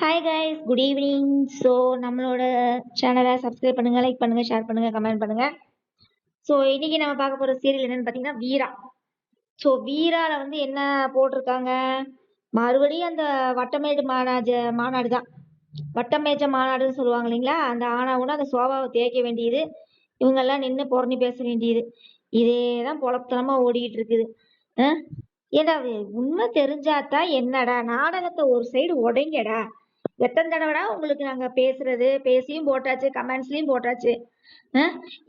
Hi guys, good evening. So நம்மளோட சேனலை subscribe பண்ணுங்க, லைக் பண்ணுங்க, ஷேர் பண்ணுங்க, கமெண்ட் பண்ணுங்க. ஸோ இன்னைக்கு நம்ம பார்க்க போகிற சீரியல் என்னன்னு பார்த்தீங்கன்னா வீரா. ஸோ வீரால என்ன போட்டிருக்காங்க, மறுபடியும் அந்த வட்டமேஜ மாநாடு தான். வட்டமேஜ மாநாடுன்னு சொல்லுவாங்க இல்லைங்களா, அந்த ஆனாவுன்னா அந்த சோபாவை தேய்க்க வேண்டியது, இவங்கெல்லாம் நின்று புறணி பேச வேண்டியது, இதே தான் பொழப்புத்தனமாக ஓடிக்கிட்டு இருக்குது. ஏடா உண்மை தெரிஞ்சாதான் என்னடா, நாடகத்தை ஒரு சைடு உடைங்கடா. எத்தனை தடவைடா உங்களுக்கு நாங்க பேசுறது, பேசியும் போட்டாச்சு, கமெண்ட்ஸ்லயும் போட்டாச்சு.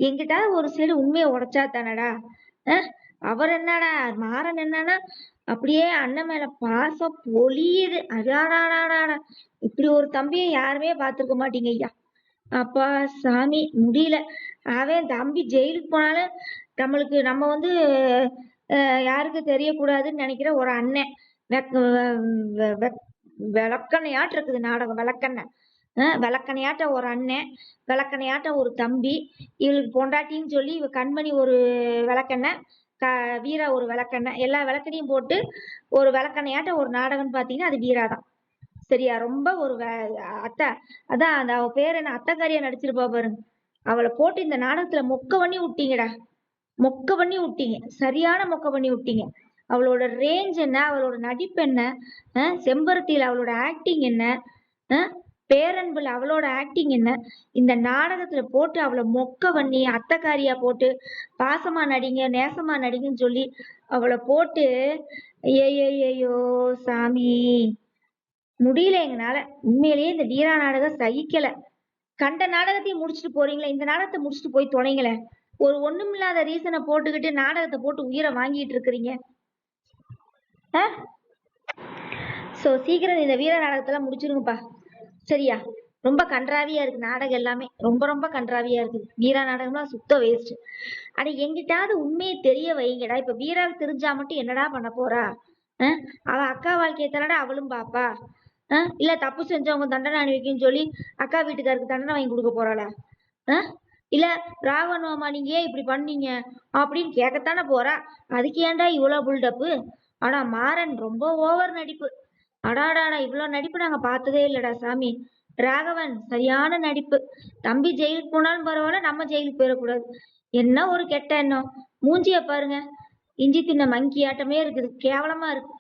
எங்கிட்ட ஒரு சைடு உண்மையை உடைச்சா தானடா. அவர் என்னடா மாறன் என்னன்னா அப்படியே அண்ணன் மேல பாசம் பொழியுது. அடாடாடாடா, இப்படி ஒரு தம்பியை யாருமே பார்த்துருக்க மாட்டீங்க ஐயா. அப்பா சாமி முடியல. அவன் தம்பி ஜெயிலுக்கு போனாலும் நம்மளுக்கு நம்ம யாருக்கு தெரியக்கூடாதுன்னு நினைக்கிற ஒரு அண்ணன். விளக்கணையாட்டு இருக்குது நாடகம். விளக்கணையாட்ட ஒரு அண்ணன், விளக்கணையாட்ட ஒரு தம்பி, இவளுக்கு பொண்டாட்டின்னு சொல்லி இவ கண்மணி ஒரு விளக்கெண்ணெய், வீரா ஒரு விளக்கெண்ணெய், எல்லா விளக்கணையும் போட்டு ஒரு விளக்கணையாட்ட ஒரு நாடகம்னு பார்த்தீங்கன்னா அது வீரா தான். சரியா? ரொம்ப ஒரு அத்தை, அதான் அந்த அவ பேர் என்ன, அத்தைக்காரியா நடிச்சிருப்பா பாருங்க, அவளை போட்டு இந்த நாடகத்துல மொக்க பண்ணி விட்டீங்கடா. மொக்க பண்ணி விட்டீங்க, சரியான மொக்க பண்ணி விட்டீங்க. அவளோட ரேஞ்ச் என்ன, அவளோட நடிப்பு என்ன, செம்பருத்தியில அவளோட ஆக்டிங் என்ன, பேரன்புல அவளோட ஆக்டிங் என்ன, இந்த நாடகத்துல போட்டு அவளை மொக்க பண்ணி அத்தைக்காரியா போட்டு பாசமா நடிங்க, நேசமா நடிங்கன்னு சொல்லி அவளை போட்டு ஐயோ சாமி முடியல எங்கனால. உண்மையிலேயே இந்த வீரா நாடகம் சகிக்கல. கண்ட நாடகத்தையும் முடிச்சுட்டு போறீங்களே, இந்த நாடகத்தை முடிச்சுட்டு போய் தொலைங்களேன். ஒரு ஒண்ணுமில்லாத ரீசனை போட்டுக்கிட்டு நாடகத்தை போட்டு உயிரை வாங்கிட்டு இருக்கிறீங்க. ஸோ சீக்கிரம் இந்த வீர நாடகத்தெல்லாம் முடிச்சிருங்கப்பா. சரியா? ரொம்ப கன்றாவியா இருக்கு நாடகம் எல்லாமே, ரொம்ப ரொம்ப கன்றாவியா இருக்குது. வீரா நாடகம்லாம் சுத்த வேஸ்ட். ஆனா எங்கிட்டாவது உண்மையை தெரிய வைங்கடா. இப்ப வீராவுக்கு தெரிஞ்சா மட்டும் என்னடா பண்ண போறா? அவ அக்கா வாழ்க்கையை தானடா அவளும் பாப்பா. இல்ல தப்பு செஞ்சவங்க தண்டனை அனுபவிக்குன்னு சொல்லி அக்கா வீட்டுக்காருக்கு தண்டனை வாங்கி கொடுக்க போறாளா? இல்ல ராகவன் மாமா நீங்க ஏன் இப்படி பண்ணீங்க அப்படின்னு கேட்கத்தானே போறா. அதுக்கு ஏன்டா இவ்வளவு புல்டப்பு? ஆனா மாறன் ரொம்ப ஓவர் நடிப்பு. அடாடாடா, இவ்வளவு நடிப்பு நாங்க பார்த்ததே இல்லடா சாமி. ராகவன் சரியான நடிப்பு. தம்பி ஜெயிலுக்கு போனாலும் பரவாயில்ல, நம்ம ஜெயிலுக்கு போயிடக்கூடாது. என்ன ஒரு கெட்ட எண்ணம். மூஞ்சிய பாருங்க, இஞ்சி தின்ன மங்கி ஆட்டமே இருக்குது, கேவலமா இருக்கு.